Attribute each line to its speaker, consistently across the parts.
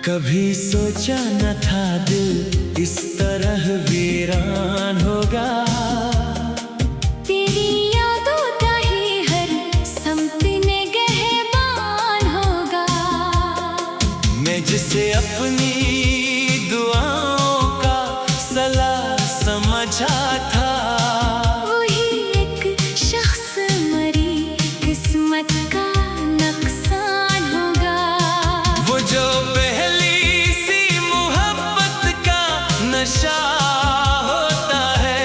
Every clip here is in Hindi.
Speaker 1: कभी सोचा न था दिल इस तरह वीरान होगा।
Speaker 2: तेरी यादों का ही हर सम्त निगहबान होगा।
Speaker 1: मैं जिसे अपनी दुआओं का सला समझा था,
Speaker 2: वही एक शख्स मरी किस्मत का नुकसान होगा।
Speaker 1: वो जो पहली सी मोहब्बत का नशा होता है,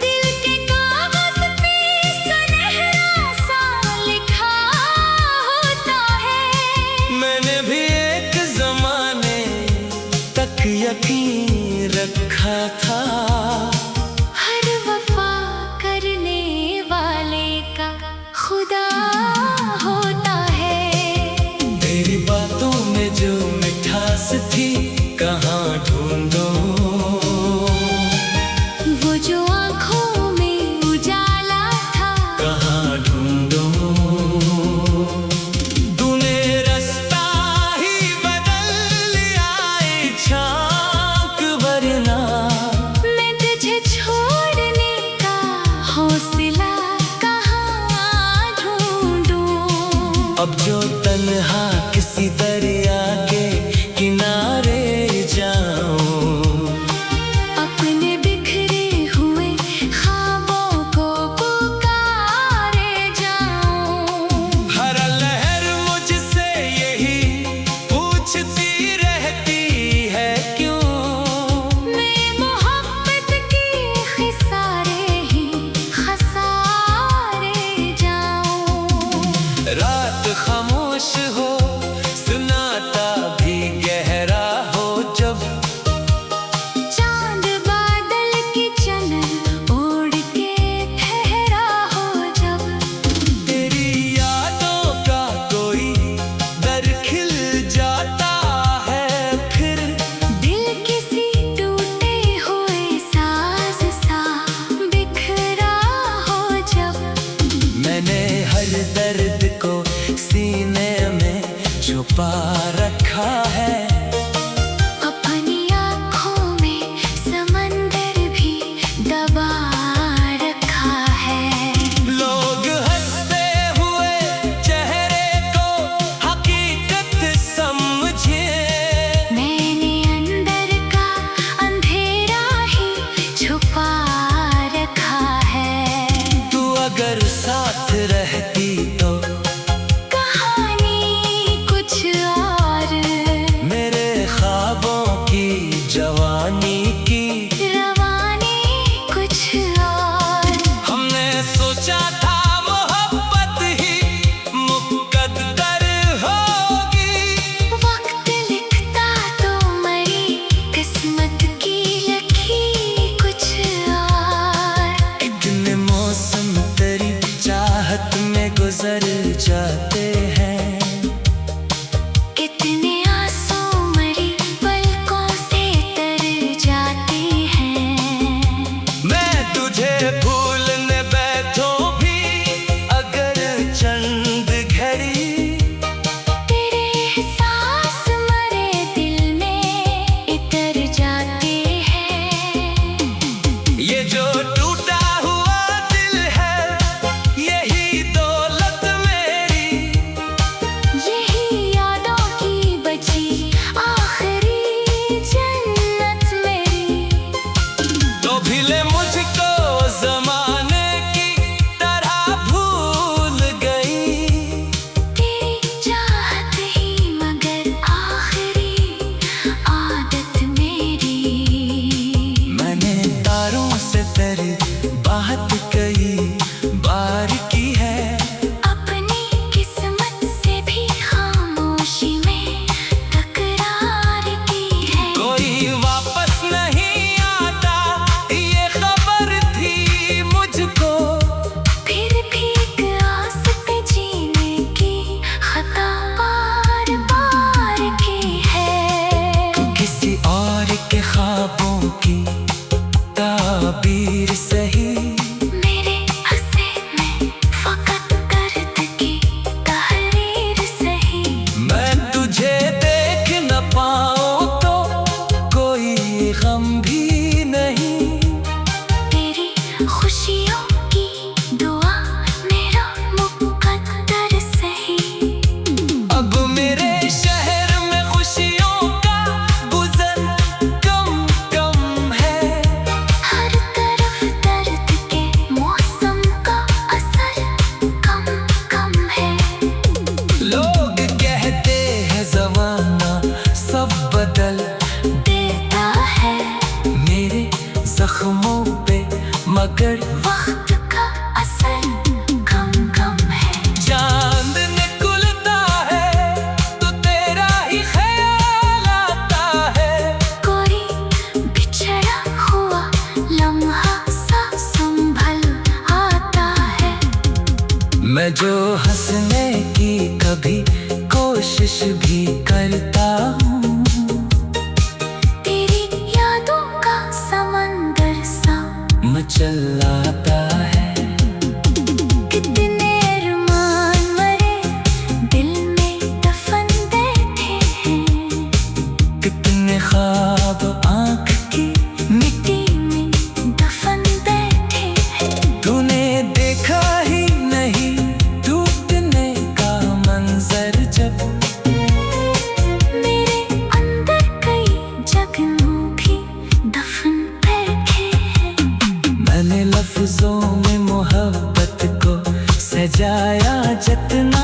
Speaker 2: दिल के कागज पे सुनहरा सा लिखा होता है।
Speaker 1: मैंने भी एक जमाने तक यकीन रखा था।
Speaker 2: हर वफा करने वाले का खुदा होता है।
Speaker 1: तेरी बातों में जो मिठास थी कहाँ ढूंढूं,
Speaker 2: वो जो आँखों में उजाला था
Speaker 1: कहाँ ढूंढूं। तूने रास्ता ही बदल लिया झांक वरना,
Speaker 2: मैं तुझे छोड़ने का हौसला कहाँ ढूंढूं।
Speaker 1: अब जो तन्हा किसी दरिया के किनारे जाऊं,
Speaker 2: अपने बिखरे हुए ख्वाबों को पुकारे जाऊं।
Speaker 1: हर लहर मुझसे यही पूछती रहती है क्यों।
Speaker 2: मैं मोहब्बत की खिसारे ही खसारे जाऊं।
Speaker 1: रात खामोश हो, सुनाता भी गहरा हो, जब
Speaker 2: चांद बादल की चनन ओढ़ के ठहरा हो जब।
Speaker 1: तेरी यादों का कोई दर खिल जाता है फिर।
Speaker 2: दिल किसी टूटे हुए साज सा बिखरा हो जब।
Speaker 1: मैंने हर दर्द को सीने में छुपा रखा है।
Speaker 2: अपनी आँखों में समंदर भी दबा रखा है।
Speaker 1: लोग हंसते हुए चेहरे को हकीकत समझे,
Speaker 2: मैंने अंदर का अंधेरा ही छुपा रखा है।
Speaker 1: तू अगर साथ रहती तो
Speaker 2: कहानी कुछ और,
Speaker 1: मेरे ख्वाबों की जवानी की।
Speaker 2: रवानी कुछ और।
Speaker 1: हमने सोचा था मोहब्बत ही मुकद्दर होगी,
Speaker 2: वक्त लिखता तो मरी किस्मत की लखी कुछ और।
Speaker 1: इतने मौसम तेरी चाहत में गुजर जाते हैं।
Speaker 2: कितने आंसू मरी पलकों से तर जाते हैं।
Speaker 1: मैं तुझे भूलने बैठूं भी अगर चंद घड़ी,
Speaker 2: तेरे एहसास मरे दिल में इतर जाते हैं।
Speaker 1: ये जो टूटा हुआ दिल है यही दौलत में मैं जो हंसने की कभी कोशिश भी करता हूँ,
Speaker 2: तेरी यादों का समंदर सा
Speaker 1: मचलाता है।
Speaker 2: कितने अरमान मरे दिल में दफन बैठे हैं,
Speaker 1: कितने ख्वाब आँख की
Speaker 2: मिट्टी में दफन बैठे हैं।
Speaker 1: तूने देखा ही नहीं टूटने का मंजर जब,
Speaker 2: मेरे अंदर कई जख्मों भी दफन बैठे हैं।
Speaker 1: मैंने लफ्जों में मोहब्बत को सजाया जितना